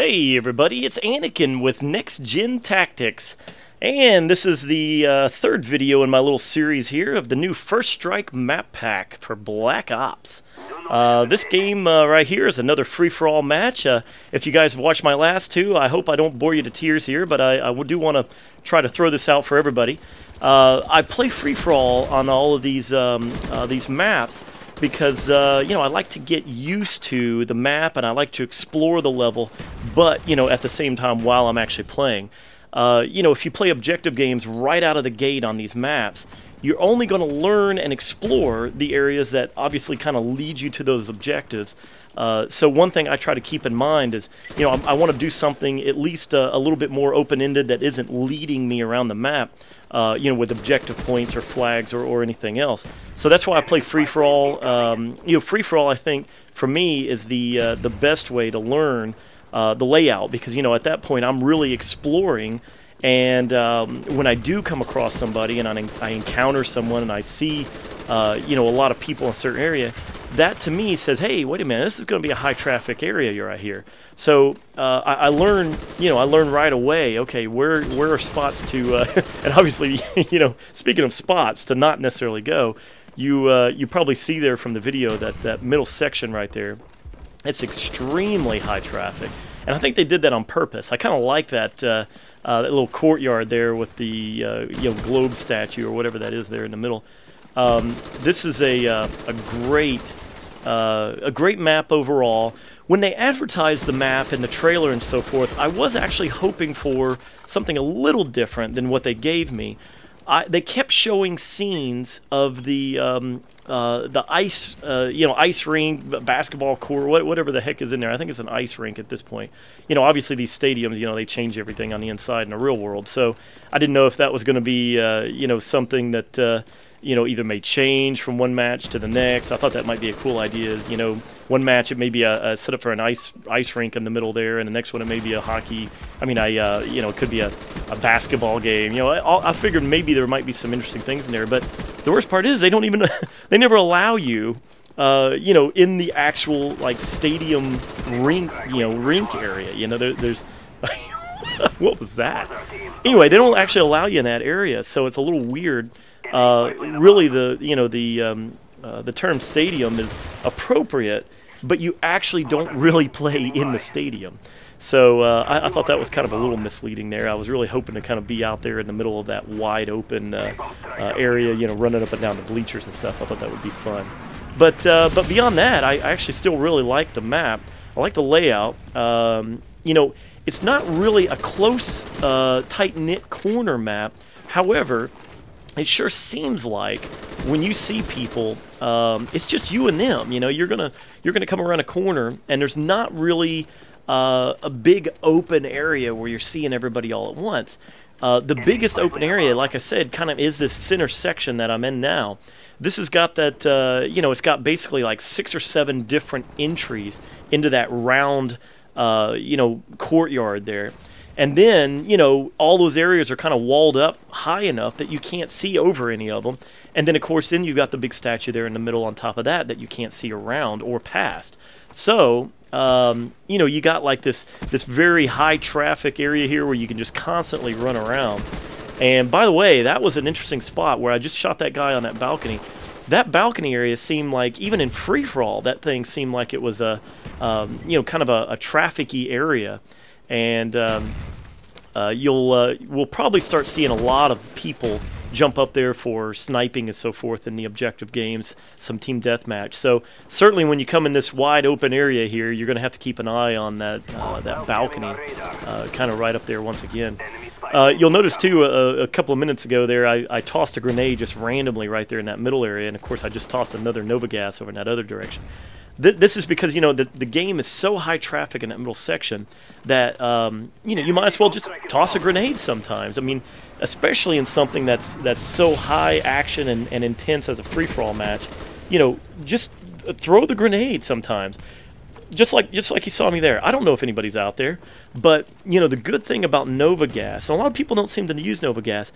Hey everybody, it's Anakin with Next Gen Tactics, and this is the third video in my little series here of the new First Strike map pack for Black Ops. This game right here is another free-for-all match. If you guys have watched my last two, I hope I don't bore you to tears here, but I do want to try to throw this out for everybody. I play free-for-all on all of these maps because, you know, I like to get used to the map and I like to explore the level, but, you know, at the same time while I'm actually playing. You know, if you play objective games right out of the gate on these maps, you're only going to learn and explore the areas that obviously kind of lead you to those objectives. So one thing I try to keep in mind is, you know, I want to do something at least a little bit more open-ended that isn't leading me around the map, you know, with objective points or flags or anything else. So that's why I play free-for-all. You know, free-for-all, I think, for me, is the best way to learn the layout, because, you know, at that point I'm really exploring. And when I do come across somebody and I encounter someone and I see, you know, a lot of people in a certain area, that to me says, hey, wait a minute, this is going to be a high traffic area you're right here. So I learn, you know, I learn right away, okay, where are spots to, and obviously, you know, speaking of spots to not necessarily go, you probably see there from the video that middle section right there, it's extremely high traffic. And I think they did that on purpose. I kind of like that, that little courtyard there with the you know, globe statue or whatever that is there in the middle. This is a great map overall. When they advertised the map and the trailer and so forth, I was actually hoping for something a little different than what they gave me. They kept showing scenes of the ice, you know, ice rink, basketball court, whatever the heck is in there. I think it's an ice rink at this point. You know, obviously these stadiums, you know, they change everything on the inside in the real world. So I didn't know if that was going to be, you know, something that, you know, either may change from one match to the next. I thought that might be a cool idea. Is, you know, one match it may be a setup for an ice rink in the middle there, and the next one it may be a hockey. I mean, you know, it could be a basketball game. You know, I figured maybe there might be some interesting things in there, but the worst part is they don't even they never allow you, you know, in the actual like stadium rink, you know, rink area. You know, there's what was that? Anyway, they don't actually allow you in that area, so it's a little weird. Really, you know, the term stadium is appropriate, but you actually don't really play in the stadium. So I thought that was kind of a little misleading there. I was really hoping to kind of be out there in the middle of that wide open area, you know, running up and down the bleachers and stuff. I thought that would be fun. But beyond that, I actually still really like the map. I like the layout. You know, it's not really a close, tight-knit corner map. However, it sure seems like when you see people, it's just you and them. You know, you're gonna come around a corner, and there's not really a big open area where you're seeing everybody all at once. The biggest open area, like I said, kind of is this center section that I'm in now. This has got that, you know, it's got basically like 6 or 7 different entries into that round, you know, courtyard there. And then, you know, all those areas are kind of walled up high enough that you can't see over any of them. And then, of course, then you've got the big statue there in the middle on top of that you can't see around or past. So, you know, you got like this very high traffic area here where you can just constantly run around. And by the way, that was an interesting spot where I just shot that guy on that balcony. That balcony area seemed like, even in free-for-all, that thing seemed like it was a, you know, kind of a traffic-y area. And we'll probably start seeing a lot of people jump up there for sniping and so forth in the objective games, some team deathmatch. So certainly when you come in this wide open area here, you're going to have to keep an eye on that that balcony, kind of right up there once again. You'll notice too, a couple of minutes ago there, I tossed a grenade just randomly right there in that middle area, and of course I just tossed another Nova gas over in that other direction. This is because, you know, the game is so high traffic in that middle section that, you know, you might as well just toss a grenade sometimes. I mean, especially in something that's so high action and intense as a free-for-all match, you know, just throw the grenade sometimes. Just like you saw me there. I don't know if anybody's out there, but, you know, the good thing about Nova Gas, and a lot of people don't seem to use Nova Gas,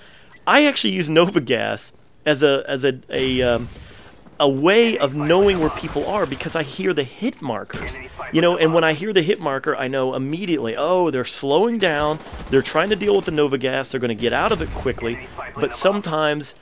I actually use Nova Gas as a way of knowing where people are because I hear the hit markers. You know, and when I hear the hit marker, I know immediately, oh, they're slowing down, they're trying to deal with the Nova gas, they're going to get out of it quickly, but sometimes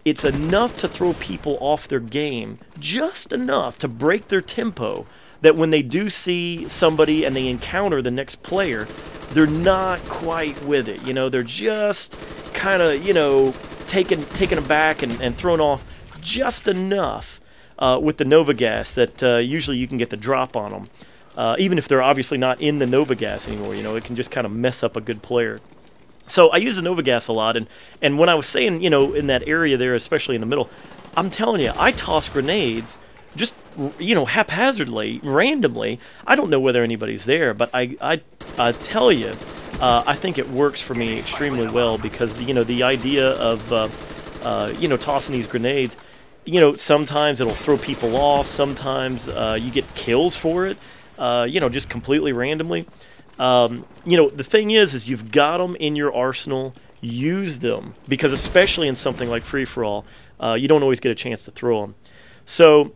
it's enough to throw people off their game, just enough to break their tempo, that when they do see somebody and they encounter the next player, they're not quite with it. You know, they're just kind of, you know, taken aback and thrown off just enough with the Nova gas that usually you can get the drop on them. Even if they're obviously not in the Nova gas anymore, you know, it can just kind of mess up a good player. So I use the Nova gas a lot, and when I was saying, you know, in that area there, especially in the middle, I'm telling you, I toss grenades just, you know, haphazardly, randomly. I don't know whether anybody's there, but I tell you, I think it works for me extremely well because, you know, the idea of, you know, tossing these grenades, you know, sometimes it'll throw people off, sometimes you get kills for it, you know, just completely randomly. You know, the thing is you've got them in your arsenal, use them, because especially in something like free-for-all, you don't always get a chance to throw them. So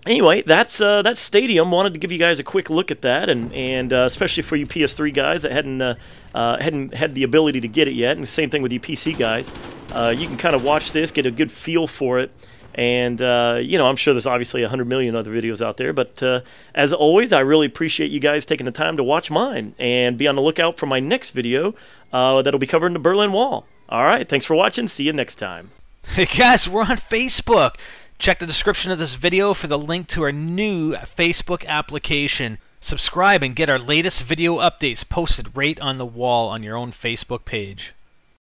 anyway, that's Stadium. Wanted to give you guys a quick look at that, and especially for you PS3 guys that hadn't had the ability to get it yet, and the same thing with you PC guys. You can kind of watch this, get a good feel for it, and you know, I'm sure there's obviously 100 million other videos out there, but as always, I really appreciate you guys taking the time to watch mine, and be on the lookout for my next video that'll be covering the Berlin Wall. All right, thanks for watching. See you next time. Hey guys, we're on Facebook. Check the description of this video for the link to our new Facebook application. Subscribe and get our latest video updates posted right on the wall on your own Facebook page.